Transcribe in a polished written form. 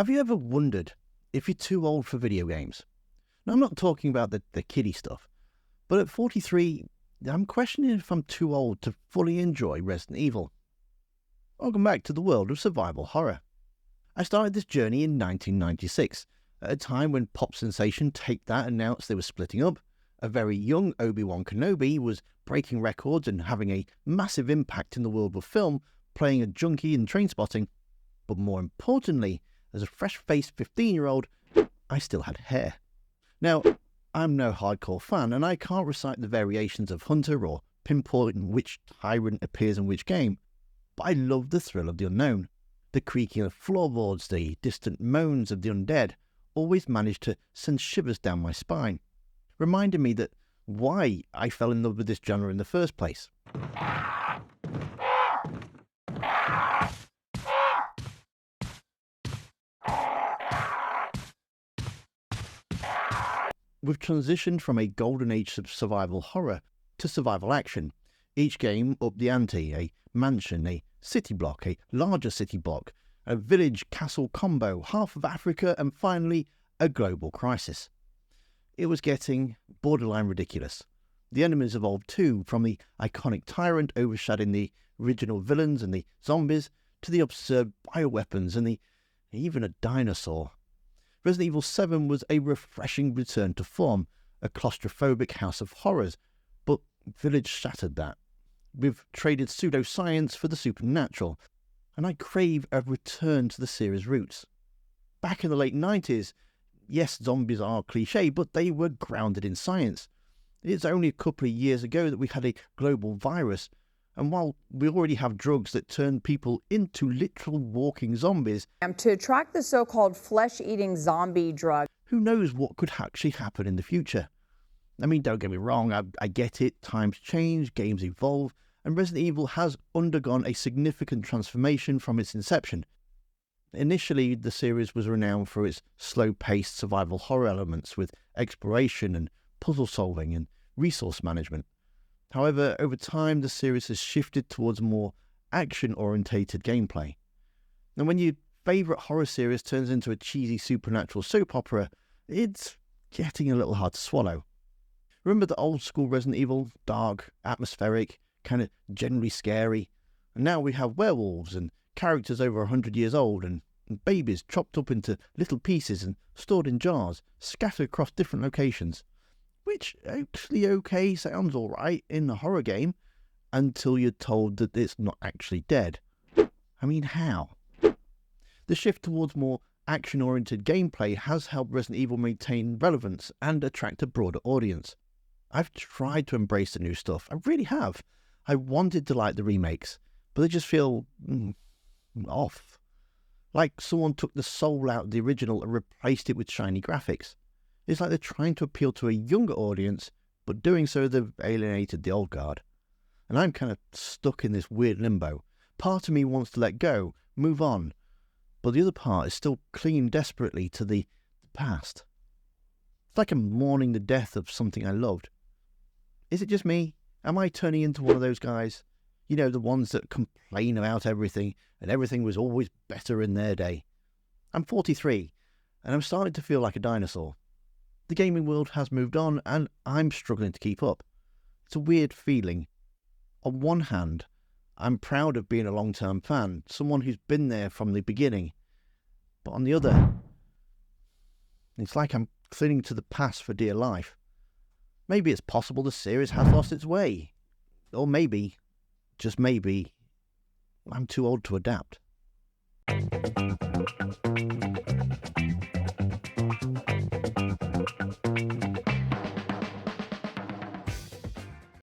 Have you ever wondered if you're too old for video games? Now, I'm not talking about the kiddie stuff, but at 43, I'm questioning if I'm too old to fully enjoy Resident Evil. Welcome back to the world of survival horror. I started this journey in 1996, at a time when pop sensation Take That announced they were splitting up. A very young Obi-Wan Kenobi was breaking records and having a massive impact in the world of film, playing a junkie in Trainspotting. But more importantly, as a fresh-faced 15-year-old, I still had hair. Now, I'm no hardcore fan, and I can't recite the variations of Hunter or pinpoint which tyrant appears in which game, but I love the thrill of the unknown. The creaking of floorboards, the distant moans of the undead, always managed to send shivers down my spine, reminding me that why I fell in love with this genre in the first place. We've transitioned from a golden age of survival horror to survival action. Each game upped the ante: a mansion, a city block, a larger city block, a village-castle combo, half of Africa, and finally, a global crisis. It was getting borderline ridiculous. The enemies evolved too, from the iconic tyrant overshadowing the original villains and the zombies, to the absurd bioweapons and even a dinosaur. Resident Evil 7 was a refreshing return to form, a claustrophobic house of horrors, but Village shattered that. We've traded pseudoscience for the supernatural, and I crave a return to the series' roots. Back in the late 90s, yes, zombies are cliché, but they were grounded in science. It's only a couple of years ago that we had a global virus, and while we already have drugs that turn people into literal walking zombies, to attract the so-called flesh-eating zombie drug, who knows what could actually happen in the future? I mean, don't get me wrong, I get it, times change, games evolve, and Resident Evil has undergone a significant transformation from its inception. Initially, the series was renowned for its slow-paced survival horror elements with exploration and puzzle solving and resource management. However, over time, the series has shifted towards more action-orientated gameplay. And when your favourite horror series turns into a cheesy supernatural soap opera, it's getting a little hard to swallow. Remember the old-school Resident Evil? Dark, atmospheric, kind of generally scary. And now we have werewolves and characters over 100 years old and babies chopped up into little pieces and stored in jars, scattered across different locations. Which, actually okay, sounds alright in the horror game, until you're told that it's not actually dead. I mean, how? The shift towards more action-oriented gameplay has helped Resident Evil maintain relevance and attract a broader audience. I've tried to embrace the new stuff, I really have. I wanted to like the remakes, but they just feel off. Like someone took the soul out of the original and replaced it with shiny graphics. It's like they're trying to appeal to a younger audience, but doing so they've alienated the old guard. And I'm kind of stuck in this weird limbo. Part of me wants to let go, move on, but the other part is still clinging desperately to the past. It's like I'm mourning the death of something I loved. Is it just me? Am I turning into one of those guys? You know, the ones that complain about everything, and everything was always better in their day. I'm 43, and I'm starting to feel like a dinosaur. The gaming world has moved on, and I'm struggling to keep up. It's a weird feeling. On one hand, I'm proud of being a long-term fan, someone who's been there from the beginning. But on the other, it's like I'm clinging to the past for dear life. Maybe it's possible the series has lost its way. Or maybe, just maybe, I'm too old to adapt.